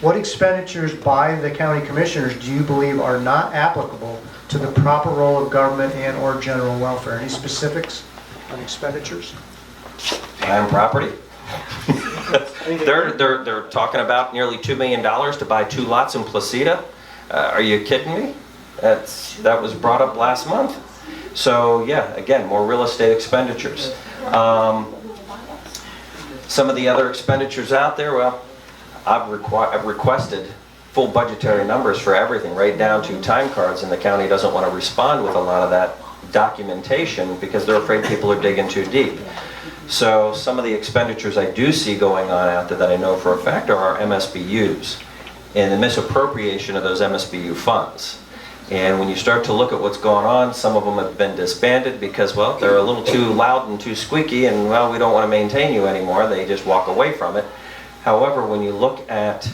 What expenditures by the county commissioners do you believe are not applicable to the proper role of government and or general welfare? Any specifics on expenditures? Time property. They're talking about nearly $2 million to buy 2 lots in Placida. Are you kidding me? That was brought up last month. So yeah, again, more real estate expenditures. Some of the other expenditures out there, well, I've requested full budgetary numbers for everything, right down to time cards, and the county doesn't want to respond with a lot of that documentation because they're afraid people are digging too deep. So some of the expenditures I do see going on out there that I know for a fact are our MSBUs and the misappropriation of those MSBU funds. And when you start to look at what's going on, some of them have been disbanded because, well, they're a little too loud and too squeaky and, well, we don't want to maintain you anymore. They just walk away from it. However, when you look at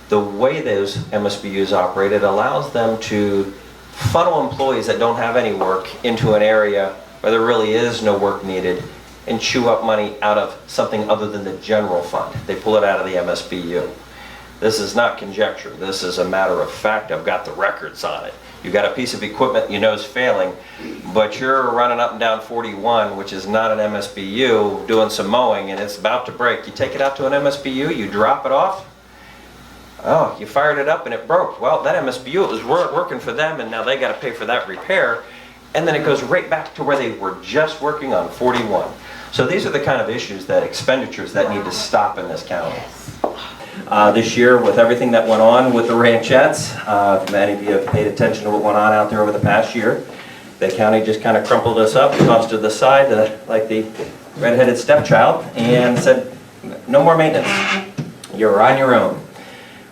the way those MSBUs operate, it allows them to funnel employees that don't have any work into an area where there really is no work needed and chew up money out of something other than the general fund. They pull it out of the MSBU. This is not conjecture. This is a matter of fact. I've got the records on it. You've got a piece of equipment you know is failing, but you're running up and down 41, which is not an MSBU, doing some mowing, and it's about to break. You take it out to an MSBU, you drop it off. Oh, you fired it up and it broke. Well, that MSBU, it was working for them, and now they got to pay for that repair. And then it goes right back to where they were just working on 41. So these are the kind of issues, that expenditures that need to stop in this county. This year, with everything that went on with the ranchettes, if many of you have paid attention to what went on out there over the past year, the county just kind of crumpled us up, tossed to the side like the red-headed stepchild, and said, no more maintenance. You're on your own.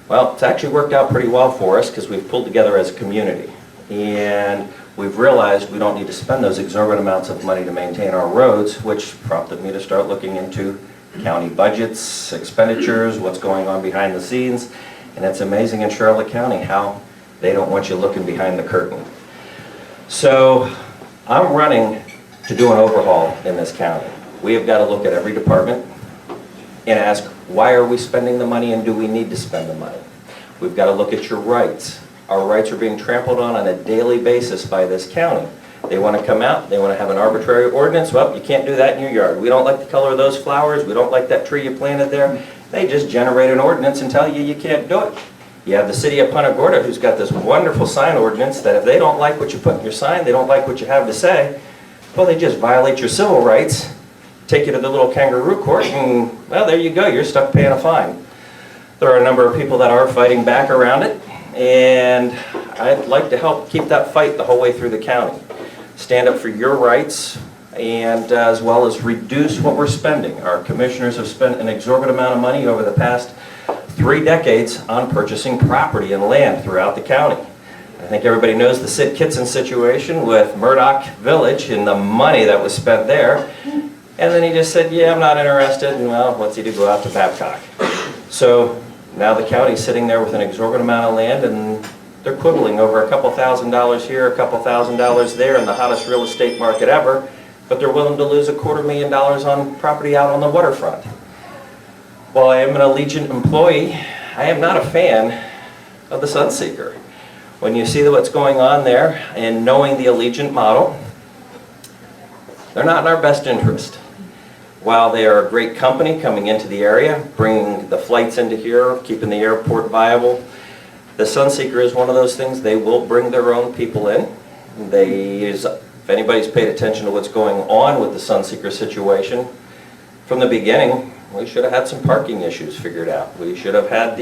Well, it's actually worked out pretty well for us because we've pulled together as a community. And we've realized we don't need to spend those exorbitant amounts of money to maintain our roads, which prompted me to start looking into county budgets, expenditures, what's going on behind the scenes. And it's amazing in Charlotte County how they don't want you looking behind the curtain. So I'm running to do an overhaul in this county. We have got to look at every department and ask, why are we spending the money and do we need to spend the money? We've got to look at your rights. Our rights are being trampled on a daily basis by this county. They want to come out, they want to have an arbitrary ordinance. Well, you can't do that in your yard. We don't like the color of those flowers. We don't like that tree you planted there. They just generate an ordinance and tell you you can't do it. You have the city of Punta Gorda who's got this wonderful sign ordinance that if they don't like what you put in your sign, they don't like what you have to say, well, they just violate your civil rights, take you to the little kangaroo court, and, well, there you go. You're stuck paying a fine. There are a number of people that are fighting back around it, and I'd like to help keep that fight the whole way through the county. Stand up for your rights, and as well as reduce what we're spending. Our commissioners have spent an exorbitant amount of money over the past 3 decades on purchasing property and land throughout the county. I think everybody knows the Sid Kitson situation with Murdoch Village and the money that was spent there. And then he just said, yeah, I'm not interested, and well, what's he do, go out to Babcock. So now the county's sitting there with an exorbitant amount of land, and they're quibbling over a couple $1,000s here, a couple $1,000s there in the hottest real estate market ever, but they're willing to lose $250,000 on property out on the waterfront. While I am an Allegiant employee, I am not a fan of the Sunseeker. When you see what's going on there and knowing the Allegiant model, they're not in our best interest. While they are a great company coming into the area, bringing the flights into here, keeping the airport viable, the Sunseeker is one of those things. They will bring their own people in. If anybody's paid attention to what's going on with the Sunseeker situation, from the beginning, we should have had some parking issues figured out. We should have had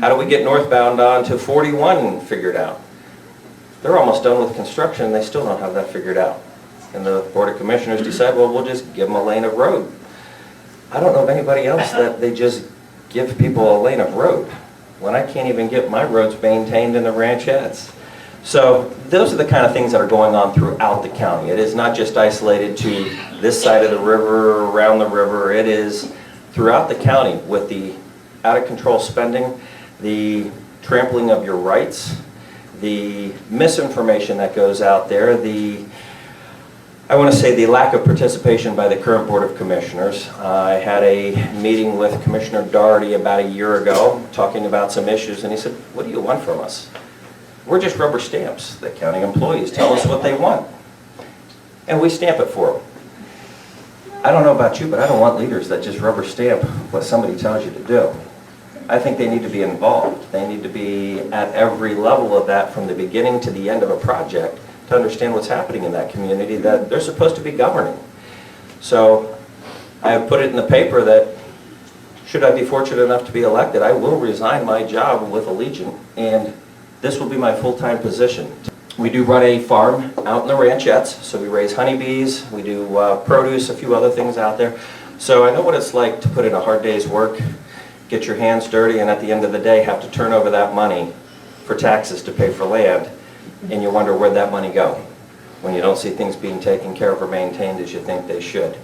how do we get northbound onto 41 figured out. They're almost done with construction and they still don't have that figured out. And the Board of Commissioners decide, well, we'll just give them a lane of road. I don't know of anybody else that they just give people a lane of road when I can't even get my roads maintained in the ranchettes. So those are the kind of things that are going on throughout the county. It is not just isolated to this side of the river, around the river. It is throughout the county with the out-of-control spending, the trampling of your rights, the misinformation that goes out there, the I want to say the lack of participation by the current Board of Commissioners. I had a meeting with Commissioner Doherty about a year ago, talking about some issues, and he said, "What do you want from us? We're just rubber stamps. The county employees tell us what they want, and we stamp it for them." I don't know about you, but I don't want leaders that just rubber stamp what somebody tells you to do. I think they need to be involved. They need to be at every level of that, from the beginning to the end of a project, to understand what's happening in that community that they're supposed to be governing. So I have put it in the paper that should I be fortunate enough to be elected, I will resign my job with Allegiant, and this will be my full-time position. We do run a farm out in the ranchettes, so we raise honeybees, we do produce, a few other things out there. So I know what it's like to put in a hard day's work, get your hands dirty, and at the end of the day have to turn over that money for taxes to pay for land, and you wonder where'd that money go when you don't see things being taken care of or maintained as you think they should.